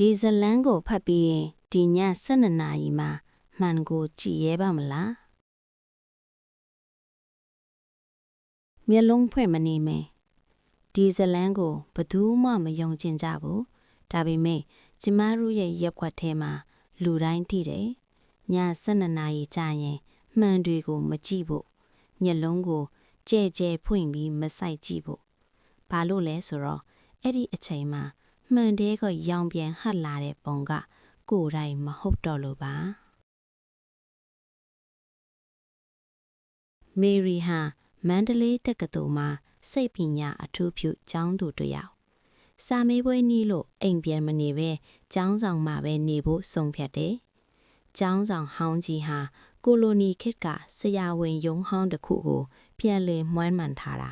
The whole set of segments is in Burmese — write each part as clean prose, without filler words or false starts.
ဒီဇလန်းကိုဖတ်ပြီးရင်ဒီည12နာရီမှာမှန်ကိုကြည်ရဲပါမလားမျက်လုံးဖွင့်မနေမယ်ဒီဇလန်းကိုဘယ်သူမှမယုံကျင်ကြဘူးဒါပေမဲ့ကျမတို့ရဲ့ရက်ွက်ထဲမှာလူတိုင်းသိတယ်ည12နာရီကြာရင်မှန်တွေကိုမကြည့်ဖို့မျက်လုံးကိုကြဲကြဲဖွင့်ပြီးမဆိုင်ကြည့်ဖို့ဘာလို့လဲဆိုတော့အဲ့ဒီအချိန်မှာမှန်တဲ့ကရောင်ပြန်ဟတ်လာတဲ့ပုံကကိုယ်တိုင်မဟုတ်တော့လို့ပါမေရီဟာမန္တလေးတက္ကသိုလ်မှာစိတ်ပညာအထူးပြုကျောင်းသူတစ်ယောက်စာမေးပွဲနီးလို့အိမ်ပြန်မနေပဲကျောင်းဆောင်မှာပဲနေဖို့ဆုံးဖြတ်တယ်ကျောင်းဆောင်ဟောင်းကြီးဟာကိုလိုနီခေတ်ကဆရာဝန်ရုံးဟောင်းတစ်ခုကိုပြန်လည်မွမ်းမံထားတာ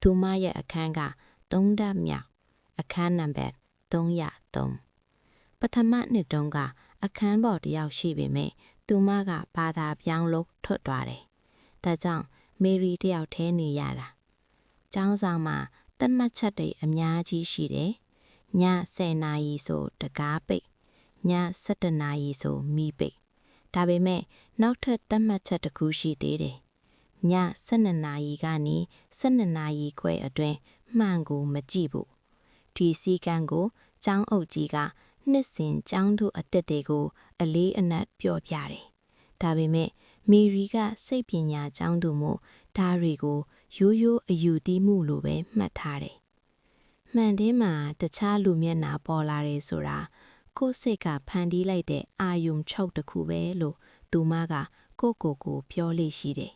သူမရဲ့အခန်းက3ဓာတ်မြောက်အခန်းနံပါတ်303ပထမနှစ်တုန်းကအခန်းပေါ်တစ်ယောက်ရှိပေမဲ့သူမကဘာသာပြောင်းလို့ထွက်သွားတယ်ဒါကြောင့်မေရီတယောက်ထဲနေရတာကျောင်းဆောင်မှာတတ်မှတ်ချက်တွေအများကြီးရှိတယ်ည10နာရီဆိုတကားပိတ်ည17နာရီဆိုမီးပိတ်ဒါပေမဲ့နောက်ထပ်တတ်မှတ်ချက်တစ်ခုရှိသေးတယ်ည12နာရီကနေ12နာရီခွဲအတွင်းမှန်ကိုမကြည့်ဘူးဒီစည်းကမ်းကိုကျောင်းအုပ်ကြီးကနှစ်စဉ်ကျောင်းသူအတက်တွေကိုအလေးအနက်ပြောပြတယ်ဒါပေမဲ့မေရီကစိတ်ပညာကျောင်းသူမို့ဒါတွေကိုရိုးရိုးအယူသီးမှုလိုပဲမှတ်ထားတယ်မှန်တယ်မှာတခြားလူမျက်နှာပေါ်လာတယ်ဆိုတာကိုယ်စိတ်ကဖန်တီးလိုက်တဲ့အာယုံချုပ်တစ်ခုပဲလို့သူမကကိုပြောလေရှိတယ်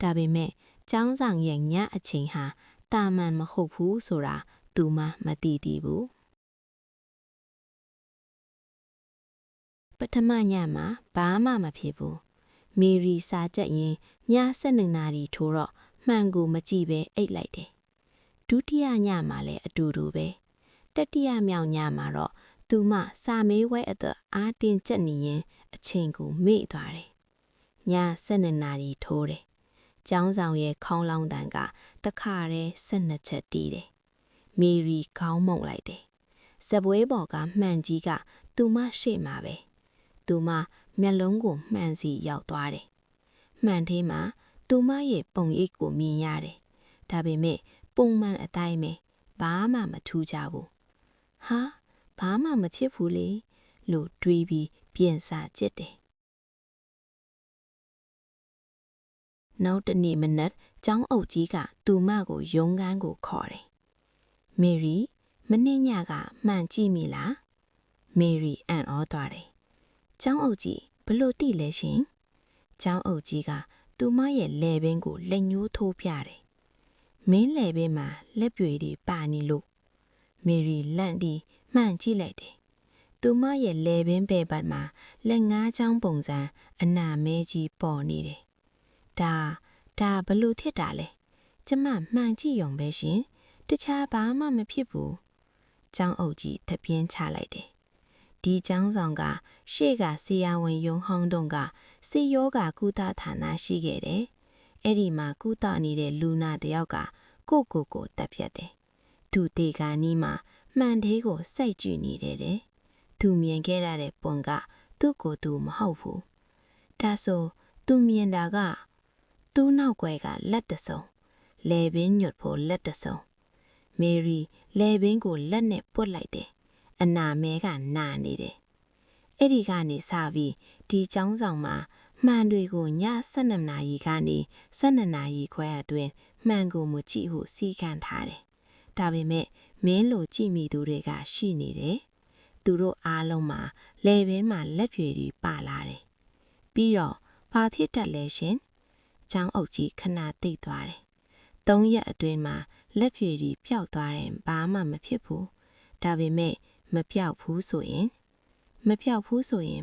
ဒါပေမဲ့ကျောင်းဆောင်ရဲ့ညအချိန်ဟာတာမန်မဟုတ်ဘူးဆိုတာသူမမသိသေးဘူးပထမညမှာဘာမှမဖြစ်ဘူးမေရီစာကြက်ရင်ည12နာရီထိုးတော့မှန်ကိုမကြည့်ပဲအိတ်လိုက်တယ်ဒုတိယညမှာလည်းအတူတူပဲတတိယမြောက်ညမှာတော့သူမစာမေးပွဲအတွက်အားတင်းကျပ်နေရင်အချိန်ကိုမေ့သွားတယ်ည12နာရီထိုးတယ်ကျောင်းဆောင်ရဲ့ခေါင်းလောင်းတန်ကတခါတည်း12ချက်တီးတယ်မေရီခေါင်းမုံလိုက်တယ်ဇပွဲပေါ်ကမှန်ကြီးကသူမရှေ့မှာပဲသူမမျက်လုံးကိုမှန်စီရောက်သွားတယ်မှန်သေးမှာသူမရဲ့ပုံရိပ်ကိုမြင်ရတယ်ဒါပေမဲ့ပုံမှန်အတိုင်းပဲဘာမှမထူးကြဘူးဟာဘာမှမဖြစ်ဘူးလေလို့တွေးပြီးပြင်စာကြည့်တယ်နောက်တနေ့မနက်ကျောင်းအုပ်ကြီးကသူမကိုရုံးခန်းကိုခေါ်တယ်မေရီမနေ့ညကမှန်ကြည့်မိလားမေရီအံ့ဩသွားတယ်ကျောင်းအုပ်ကြီးဘလို့သိလဲရှင်ကျောင်းအုပ်ကြီးကသူမရဲ့လည်ပင်းကိုလက်ညှိုးထိုးပြတယ်မင်းလည်ပင်းမှာလက်ပွေတွေပါနေလို့မေရီလန့်ပြီးမှန်ကြည့်လိုက်တယ်သူမရဲ့လည်ပင်းဘဲဘက်မှာလက်ငါးချောင်းပုံစံအနာမဲကြီးပေါ်နေတယ်ဒါဘလို့ဖြစ်တာလဲကျမမှန်ကြည့်ရုံပဲရှင်တခြားဘာမှမဖြစ်ဘူးကျောင်းအုပ်ကြီးသပြင်းချလိုက်တယ်ဒီကျောင်းဆောင်ကရှေ့ကဆရာဝန်ရုံးဟောင်းတုန်းကစေယောဂကုသဌာနရှိခဲ့တယ်အဲ့ဒီမှာကုသနေတဲ့လူနာတယောက်ကကိုတက်ပြတ်တယ်သူတေကာနီးမှာမှန်သေးကိုစိုက်ကြည့်နေတယ်သူမြင်ခဲ့ရတဲ့ပုံကသူ့ကိုယ်သူမဟုတ်ဘူးဒါဆိုသူမြင်တာကသူ့နောက်ွယ်ကလက်တစုံလဲပင်ညွတ်ဖို့လက်တစုံမေရီလဲပင်ကိုလက်နဲ့ပွတ်လိုက်တယ်အနာမဲကနာနေတယ်အဲ့ဒီကနေစပြီးဒီကျောင်းဆောင်မှာမှန်တွေကိုည12နာရီကနေ12နာရီခွဲအတွင်းမှန်ကိုမကြည့်ဖို့စီကံထားတယ်ဒါပေမဲ့မင်းလိုကြည့်မိသူတွေကရှိနေတယ်သူတို့အားလုံးမှာလဲပင်မှာလက်ဖြွေတွေပါလာတယ်ပြီးတော့ဘာဖြစ်တတ်လဲရှင်ကျောင်းအုပ်ကြီးခဏသိပ်သွားတယ်3ရက်အတွင်းမှာလက်ဖြွေတွေပျောက်သွားတယ်ဘာမှမဖြစ်ဘူးဒါပေမဲ့မပျောက်ဘူးဆိုရင်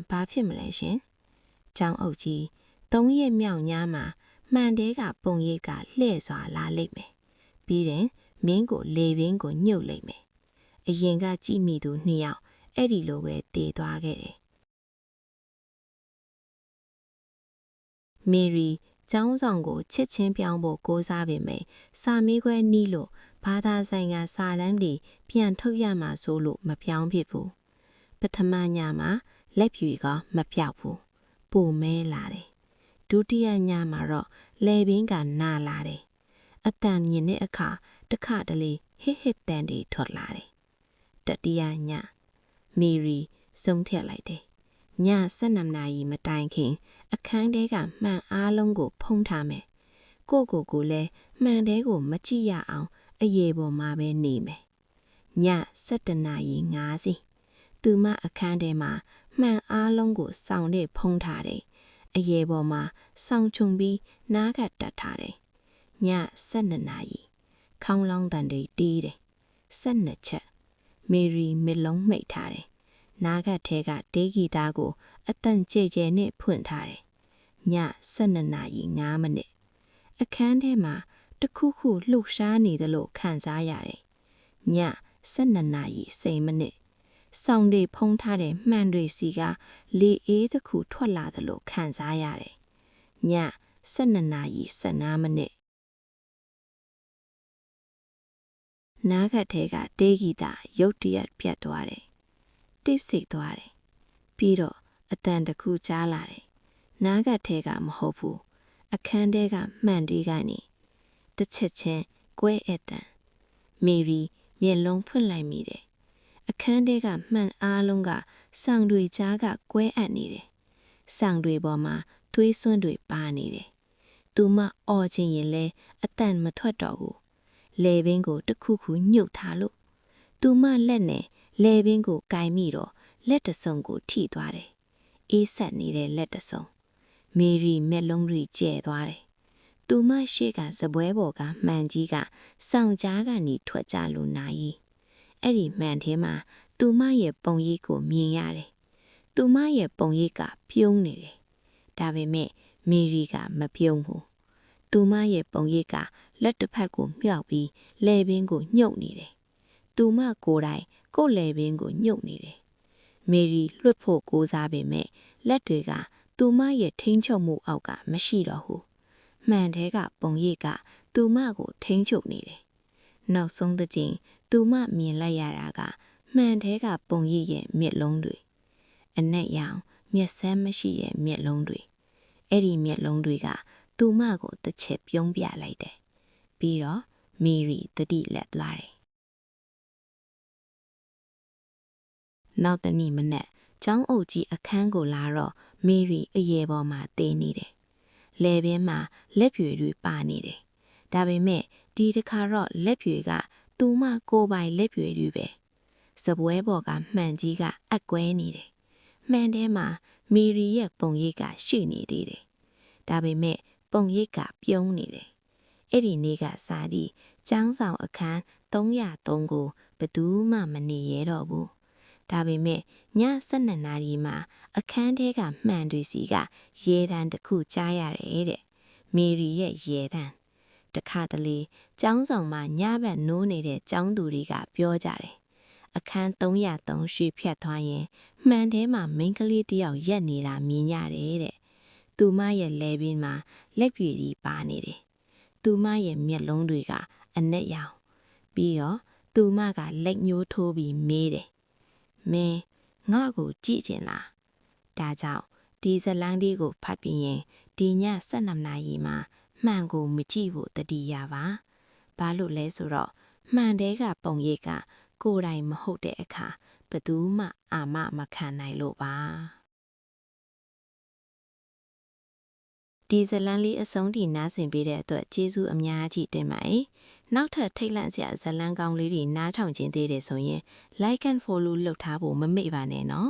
ဘာဖြစ်မလဲရှင်ကျောင်းအုပ်ကြီး3ရက်မြောက်ညမှာမှန်တဲကပုံရိပ်ကလှဲ့စွာလာလိမ့်မယ်ပြီးရင်မင်းကိုလေပင်ကိုညှုပ်လိမ့်မယ်အရင်ကကြည့်မိသူ2ယောက်အဲ့ဒီလိုပဲတည်သွားခဲ့တယ်မေရီကျောင်းဆောင်ကိုချစ်ချင်းပြောင်းဖို့ကိုးစားပေမယ့်စာမေးခွဲနီးလို့ဘာသာဆိုင်ကစာတမ်းတွေပြန်ထုတ်ရမှာဆိုလို့မပြောင်းဖြစ်ဘူး ထမညမှာလက်ဖြူကမပြောက်ဘူးပိုမဲလာတယ်ဒုတိယညမှာတော့လေပင်ကနာလာတယ်အတန်မြင်တဲ့အခါတစ်ခါတလေဟစ်ဟစ်တန်တွေထွက်လာတယ်တတိယညမေရီဆုံးဖြတ်လိုက်တယ်ည12နာရီမတိုင်ခင်အခန်းထဲကမှန်အားလုံးကိုဖုံးထားမယ်ကိုလည်းမှန်တဲကိုမကြည့်ရအောင်အရေပေါ်မှာပဲနေမယ်ည17နာရီ50သူမအခန်းထဲမှာမှန်အားလုံးကိုစောင်းတဲ့ဖုံးထားတယ်အရေပေါ်မှာစောင်းချုံပြီးနားကတက်ထားတယ်ည12နာရီခေါင်းလောင်းတန်တွေတီးတယ်12ချက်မေရီမျက်လုံးမှိတ်ထားတယ်နားကထဲကဒေးဂီတာကိုအတန်ကြဲကြဲနဲ့ဖွင့်ထားတယ်ည12နာရီ5မိနစ်အခန်းထဲမှာတခုခုလှုပ်ရှားနေသလိုခံစားရတယ်ည12နာရီ10မိနစ်စောင်းတွေဖုံးထားတဲ့မှန်တွေစီကလေအေးတစ်ခုထွက်လာသလိုခံစားရတယ်ည12နာရီ15မိနစ်နားကထဲကဒေးဂီတာရုတ်တရက်ပြတ်သွားတယ်တိတ်ဆိတ်သွားတယ်ပြီးတော့အတန်တစ်ခုကြားလာတယ်နားကထဲကမဟုတ်ဘူးအခန်းထဲကမှန်တွေကနေတစ်ချက်ချင်းကွဲအတန်မေရီမျက်လုံးဖွင့်လိုက်မိတယ်အခန်းထဲကမှန်အားလုံးကဆောင်းတွေကြားကကွဲအပ်နေတယ်ဆောင်းတွေပေါ်မှာသွေးစွန်းတွေပါနေတယ်သူမအော်ချင်ရင်လဲအတန်မထွက်တော့ဘူးလေပင်ကိုတစ်ခုခုညှုပ်ထားလို့သူမလက်နဲ့လေပင်ကိုကင်မိတော့လက်တစုံကိုထိသွားတယ်အေးဆက်နေတဲ့လက်တစုံမေရီမျက်လုံးတွေကျဲသွားတယ်သူမရှိကစပွဲပေါ်ကမှန်ကြီးကစောင်းကြားကနေထွက်ကြလို့နိုင်အဲ့ဒီမှန်ထဲမှာသူမရဲ့ပုံရိပ်ကိုမြင်ရတယ်သူမရဲ့ပုံရိပ်ကပြုံးနေတယ်ဒါပေမဲ့မေရီကမပြုံးဘူးသူမရဲ့ပုံရိပ်ကလက်တစ်ဖက်ကိုမြှောက်ပြီးလေပင်ကိုညှုပ်နေတယ်သူမကိုယ်တိုင်ကိုယ်လေပင်ကိုညှုပ်နေတယ်မေရီလွတ်ဖို့ကိုးစားပေမဲ့လက်တွေကသူမရဲ့ထိန်းချုပ်မှုအောက်ကမရှိတော့ဘူးမှန်ထဲကပုံရိပ်ကသူမကိုထိန်းချုပ်နေတယ်နောက်ဆုံးတစ်ချိန်သူမမြင်လိုက်ရတာကမှန်ထဲကပုံရိပ်ရဲ့မျက်လုံးတွေအနက်ရောင်မျက်စမ်းမရှိရဲ့မျက်လုံးတွေအဲ့ဒီမျက်လုံးတွေကသူမကိုတစ်ချက်ပြုံးပြလိုက်တယ်ပြီးတော့မီရီတတိလက်သွားတယ်နောက်တနေ့မနက်ကျောင်းအုပ်ကြီးအခန်းကိုလာတော့မီရီအရေပေါ်မှာတေးနေတယ်လေပင်မှာလက်ဖြူတွေပါနေတယ်ဒါပေမဲ့ဒီတစ်ခါတော့လက်ဖြူကသူမကိုယ်ပိုင်လက်ဖြူတွေပဲစပွဲပေါ်ကမှန်ကြီးကအကွဲနေတယ်မှန်ထဲမှာမီရီရဲ့ပုံရိပ်ကရှိနေသေးတယ်ဒါပေမဲ့ပုံရိပ်ကပြုံးနေတယ်အဲ့ဒီနေ့ကစာတီကျောင်းဆောင်အခန်း303ကိုဘယ်သူမှမနေရတော့ဘူးဒါပေမဲ့ည12နာရီမှာအခန်းထဲကမှန်တွေစီကရေတံတစ်ခုကြားရတယ်တဲ့မေရီရဲ့ရေတံတခါတလေကျောင်းဆောင်မှာညဘက်နိုးနေတဲ့ကျောင်းသူတွေကပြောကြတယ်အခန်း303ရွှေဖြတ်သွားရင်မှန်ထဲမှာမိန်းကလေးတစ်ယောက်ရက်နေတာမြင်ရတယ်တဲ့သူမရဲ့လဲပင်မှာလက်ပြည့်ကြီးပါနေတယ်သူမရဲ့မျက်လုံးတွေကအနက်ရောင်ပြီးတော့သူမကလက်ညှိုးထိုးပြီးမေးတယ်မင်းငါ့ကိုကြည့်ချင်လားဒါကြောင့်ဒီဇလန်းလေးကိုဖတ်ပြီးရင်ဒီည12နာရီမှာမှန်ကိုမကြည့်ဖို့တတိယပါဘာလို့လဲဆိုတော့မှန်တဲကပုံရိပ်ကကိုယ်တိုင်မဟုတ်တဲ့အခါဘယ်သူမှအာမမခံနိုင်လို့ပါဒီဇလန်းလေးအဆုံးထိနားဆင်ပေးတဲ့အတွက်ကျေးဇူးအများကြီးတင်ပါတယ်နောက်ထပ်ထိတ်လန့်စရာဇလန်းကောင်းလေးတွေနားထောင်ခြင်းသေးတယ်ဆိုရင် like and follow လုပ်ထားဖို့မမေ့ပါနဲ့နော်